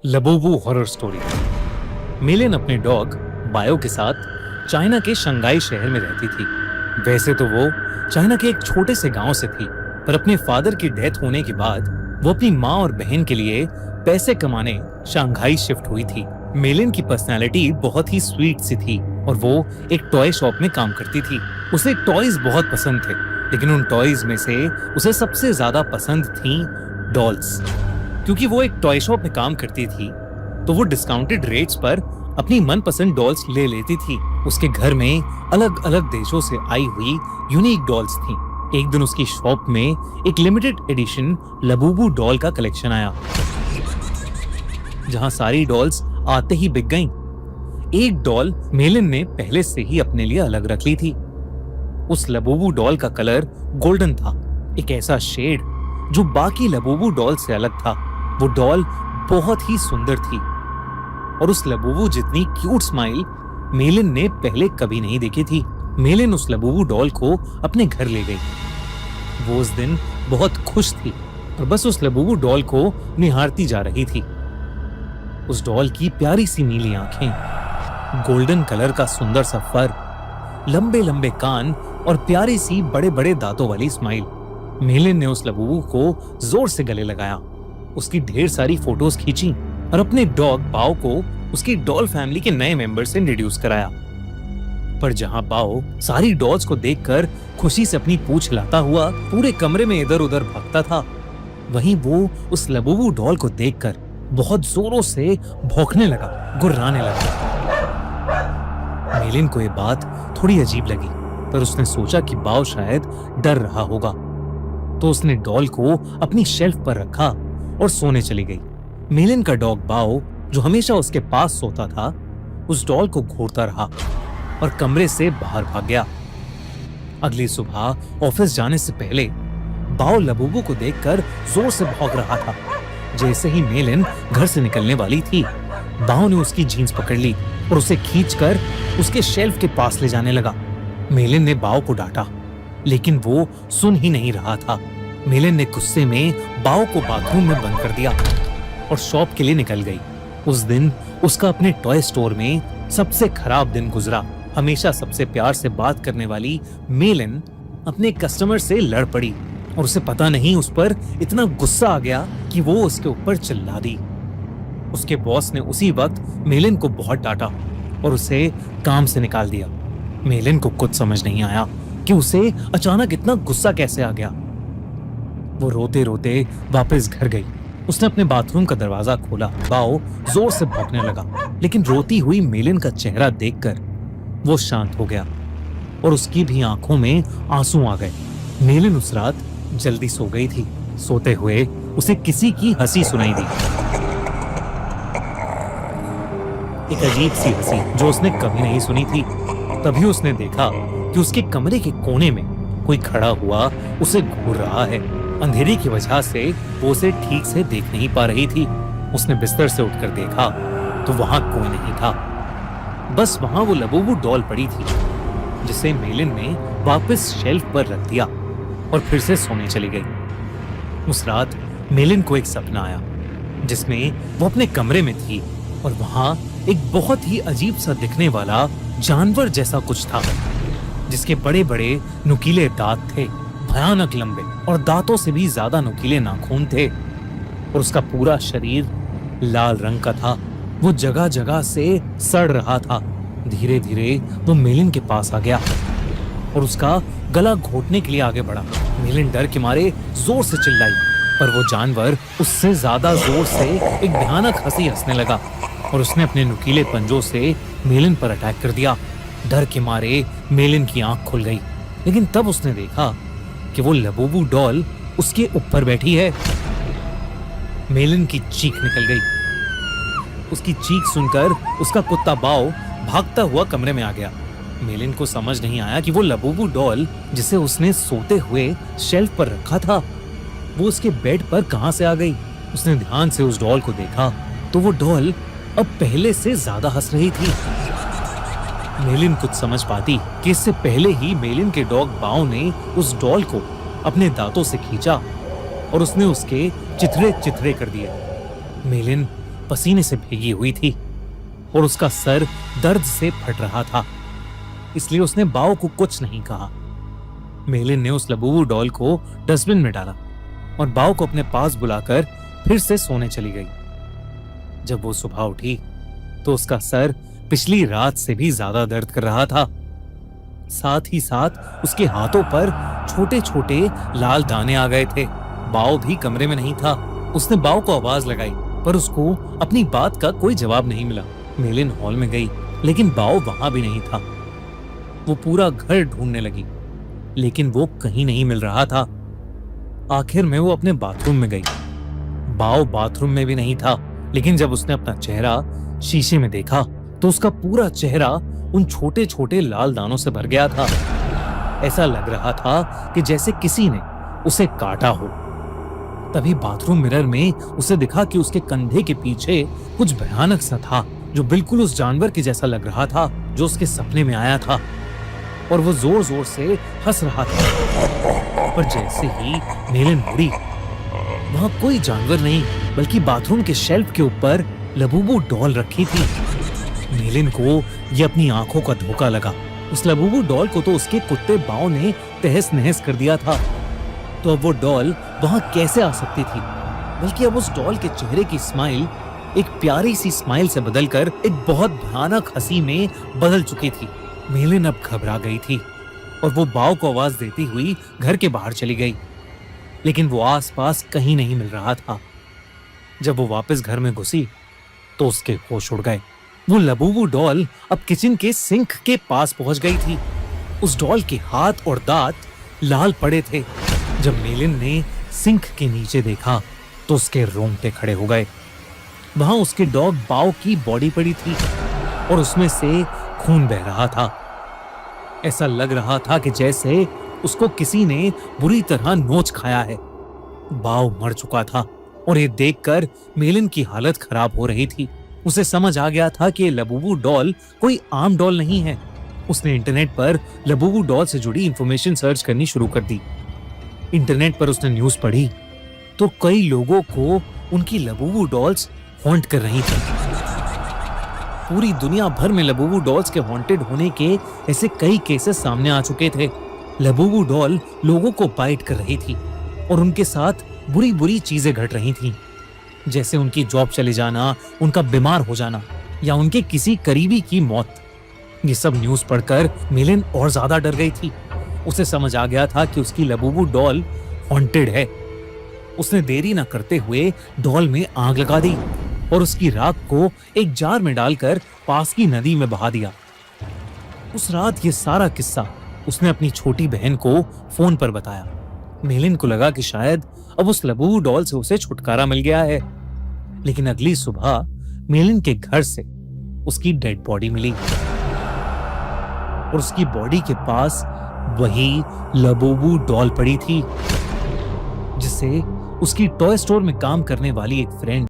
Labubu horror story. मिलिन अपने dog bio के साथ चाइना के शंघाई शहर में रहती थी। वैसे तो वो चाइना के एक छोटे से गांव से थी, पर अपने फादर की डेथ होने के बाद वो अपनी माँ और बहन के लिए पैसे कमाने शंघाई शिफ्ट हुई थी। मिलिन की पर्सनालिटी बहुत ही स्वीट सी थी और वो एक टॉय शॉप में काम करती थी। उसे टॉयज बहुत पसंद थे, लेकिन उन टॉयज में से उसे सबसे ज्यादा पसंद थी डॉल्स। क्योंकि वो एक टॉय शॉप में काम करती थी, तो वो डिस्काउंटेड रेट्स पर अपनी मनपसंद डॉल्स ले लेती थी। उसके घर में अलग अलग देशों से आई हुई यूनिक डॉल्स थी। एक दिन उसकी शॉप में एक लिमिटेड एडिशन लबूबू डॉल का कलेक्शन आया, जहां सारी डॉल्स आते ही बिक गईं। एक डॉल मेलिन ने पहले से ही अपने लिए अलग रख ली थी। उस लबूबू डॉल का कलर गोल्डन था, एक ऐसा शेड जो बाकी लबूबू डॉल से अलग था। वो डॉल बहुत ही सुंदर थी और उस लबूबू जितनी क्यूट स्माइल मेलिन ने पहले कभी नहीं देखी थी। मेलिन उस लबूबू डॉल को अपने घर ले गई। वो उस दिन बहुत खुश थी और बस उस लबूबू डॉल को निहारती जा रही थी। उस डॉल की प्यारी सी नीली आंखें, गोल्डन कलर का सुंदर सा फर, लंबे लंबे कान और प्यारी सी बड़े बड़े दांतों वाली स्माइल। मेलिन ने उस लबूबू को जोर से गले लगाया, उसकी ढेर सारी फोटोज खींची और अपने डॉग बाओ को उसकी डॉल फैमिली के नए मेंबर से इंट्रोड्यूस कराया। पर जहां बाओ सारी डॉल्स को देखकर खुशी से अपनी पूंछ हिलाता हुआ पूरे कमरे में इधर उधर भागता था, वहीं वो उस लबूबू डॉल को देखकर बहुत जोरों से भौंकने लगा, गुर्राने लगा। मेलिन को ये बात थोड़ी अजीब लगी, पर उसने सोचा कि बाओ शायद डर रहा होगा, तो उसने डॉल को अपनी शेल्फ पर रखा और सोने चली गई। मेलिन का डॉग बाओ, जो हमेशा उसके पास सोता था, उस डॉल को घूरता रहा और कमरे से बाहर भाग गया। अगली सुबह ऑफिस जाने से पहले बाओ लबूबू को देखकर जोर से भौंक रहा था। जैसे ही मेलिन घर से निकलने वाली थी, बाओ ने उसकी जीन्स पकड़ ली और उसे खींचकर उसके शेल्फ के पास ले जाने लगा। मेलिन ने बाओ को डांटा, लेकिन वो सुन ही नहीं रहा था। मेलिन ने गुस्से में बाओ को बाथरूम में बंद कर दिया और शॉप के लिए निकल गई। उस दिन उसका अपने टॉय स्टोर में सबसे खराब दिन गुजरा। हमेशा सबसे प्यार से बात करने वाली मेलिन अपने कस्टमर से लड़ पड़ी और उसे पता नहीं उस पर इतना गुस्सा आ गया कि वो उसके ऊपर चिल्ला दी। उसके बॉस ने उसी वक्त मेलिन को बहुत डांटा और उसे काम से निकाल दिया। मेलिन को कुछ समझ नहीं आया कि उसे अचानक इतना गुस्सा कैसे आ गया। वो रोते रोते वापस घर गई। उसने अपने बाथरूम का दरवाजा खोला। बाओ जोर से भौंकने लगा, लेकिन रोती हुई मेलिन का चेहरा देखकर वो शांत हो गया और उसकी भी आंखों में आंसू आ गए। मेलिन उस रात जल्दी सो गई थी। सोते हुए उसे किसी की हंसी सुनाई दी, एक अजीब सी हंसी जो उसने कभी नहीं सुनी थी। तभी उसने देखा कि उसके कमरे के कोने में कोई खड़ा हुआ उसे घूर रहा है। अंधेरे की वजह से वो उसे ठीक से देख नहीं पा रही थी। उसने बिस्तर से उठकर देखा तो वहां कोई नहीं था, बस वहां वो लबूबू डॉल पड़ी थी, जिसे मेलिन ने वापस शेल्फ पर रख दिया और फिर से सोने चली गई। उस रात मेलिन को एक सपना आया जिसमें वो अपने कमरे में थी और वहां एक बहुत ही अजीब सा दिखने वाला जानवर जैसा कुछ था, जिसके बड़े बड़े नुकीले दांत थे, भयानक लंबे और दांतों से भी ज्यादा नुकीले नाखून थे और उसका पूरा शरीर लाल रंग का था। वो जगह जगह से सड़ रहा था। धीरे धीरे वो मेलिन के पास आ गया और उसका गला घोटने के लिए आगे बढ़ा। मेलिन डर के मारे जोर से चिल्लाई, पर वो जानवर उससे ज्यादा जोर से एक भयानक हंसी हंसने लगा और उसने अपने नुकीले पंजों से मेलिन पर अटैक कर दिया। डर के मारे मेलिन की आंख खुल गई, लेकिन तब उसने देखा कि वो लबूबू डॉल उसके ऊपर बैठी है। मेलिन की चीख निकल गई। उसकी चीख सुनकर उसका कुत्ता बाओ भागता हुआ कमरे में आ गया। मेलिन को समझ नहीं आया कि वो लबूबू डॉल, जिसे उसने सोते हुए शेल्फ पर रखा था, वो उसके बेड पर कहां से आ गई। उसने ध्यान से उस डॉल को देखा तो वो डॉल अब पहले से ज्यादा हंस रही थी। मेलिन कुछ समझ पाती कि इससे पहले ही मेलिन के डॉग बाओ ने उस डॉल को अपने दांतों से खींचा और उसने उसके चिथड़े चिथड़े कर दिए। मेलिन पसीने से भीगी हुई थी और उसका सर दर्द से फट रहा था, इसलिए उसने बाओ को कुछ नहीं कहा। मेलिन ने उस लबूबू डॉल को डस्टबिन में डाला और बाओ को अपने पास बुलाकर फिर से सोने चली गई। जब वो सुबह उठी तो उसका सर पिछली रात से भी ज्यादा दर्द कर रहा था। साथ ही साथ उसके हाथों पर छोटे छोटे लाल दाने आ गए थे। बाओ भी कमरे में नहीं था। उसने बाओ को आवाज लगाई पर उसको अपनी बात का कोई जवाब नहीं मिला। मेलिन हॉल में गई लेकिन बाओ वहां भी नहीं था। वो पूरा घर ढूंढने लगी लेकिन वो कहीं नहीं मिल रहा था। आखिर में वो अपने बाथरूम में गई। बाओ बाथरूम में भी नहीं था, लेकिन जब उसने अपना चेहरा शीशे में देखा तो उसका पूरा चेहरा उन छोटे छोटे लाल दानों से भर गया था। ऐसा लग रहा था कि जैसे किसी ने उसे काटा हो। तभी बाथरूम मिरर में उसे दिखा कि उसके कंधे के पीछे कुछ भयानक सा था, जो बिल्कुल उस जानवर के जैसा लग रहा था जो उसके सपने में आया था, और वो जोर जोर से हंस रहा था। पर जैसे ही मेलिन मुड़ी, वहां कोई जानवर नहीं बल्कि बाथरूम के शेल्फ के ऊपर लबूबू डॉल रखी थी। मेलिन को ये अपनी आंखों का धोखा लगा। उस लबूबू डॉल को तो उसके कुत्ते बाओ ने तहस नहस कर दिया था, तो अब वो डॉल वहां कैसे आ सकती थी? बल्कि अब उस डॉल के चेहरे की स्माइल एक प्यारी सी स्माइल से बदलकर एक बहुत भयानक हंसी में बदल चुकी थी। मेलिन अब घबरा गई थी और वो बाओ को आवाज देती हुई घर के बाहर चली गई, लेकिन वो आसपास कहीं नहीं मिल रहा था। जब वो वापस घर में घुसी तो उसके होश उड़ गए। वो लबूबू डॉल अब किचन के सिंक के पास पहुंच गई थी। उस डॉल के हाथ और दांत लाल पड़े थे। जब मेलिन ने सिंक के नीचे देखा तो उसके रोंगटे खड़े हो गए। वहां उसके डॉग बाओ की बॉडी पड़ी थी और उसमें से खून बह रहा था। ऐसा लग रहा था कि जैसे उसको किसी ने बुरी तरह नोच खाया है। बाओ मर चुका था और ये देखकर मेलिन की हालत खराब हो रही थी। उसे समझ आ गया था कि लबूबू डॉल कोई आम डॉल नहीं है। उसने इंटरनेट पर लबूबू डॉल से जुड़ी इंफॉर्मेशन सर्च करनी शुरू कर दी। इंटरनेट पर उसने न्यूज पढ़ी तो कई लोगों को उनकी लबूबू डॉल्स हॉन्ट कर रही थी। पूरी दुनिया भर में लबूबू डॉल्स के हॉन्टेड होने के ऐसे कई केसेस सामने आ चुके थे। लबूबू डॉल लोगों को बाइट कर रही थी और उनके साथ बुरी बुरी चीजें घट रही थीं, जैसे उनकी जॉब चले जाना, उनका बीमार हो जाना या उनके किसी करीबी की मौत। ये सब न्यूज पढ़कर मेलिन और ज्यादा डर गई थी। उसे समझ आ गया था कि उसकी लबूबू डॉल हॉन्टेड है। उसने देरी न करते हुए डॉल में आग लगा दी और उसकी राख को एक जार में डालकर पास की नदी में बहा दिया। उस रात ये सारा किस्सा उसने अपनी छोटी बहन को फोन पर बताया। मेलिन को लगा कि शायद अब उस लबूबू डॉल से उसे छुटकारा मिल गया है, लेकिन अगली सुबह मेलिन के घर से उसकी डेड बॉडी मिली और उसकी बॉडी के पास वही लबूबू डॉल पड़ी थी, जिसे उसकी टॉय स्टोर में काम करने वाली एक फ्रेंड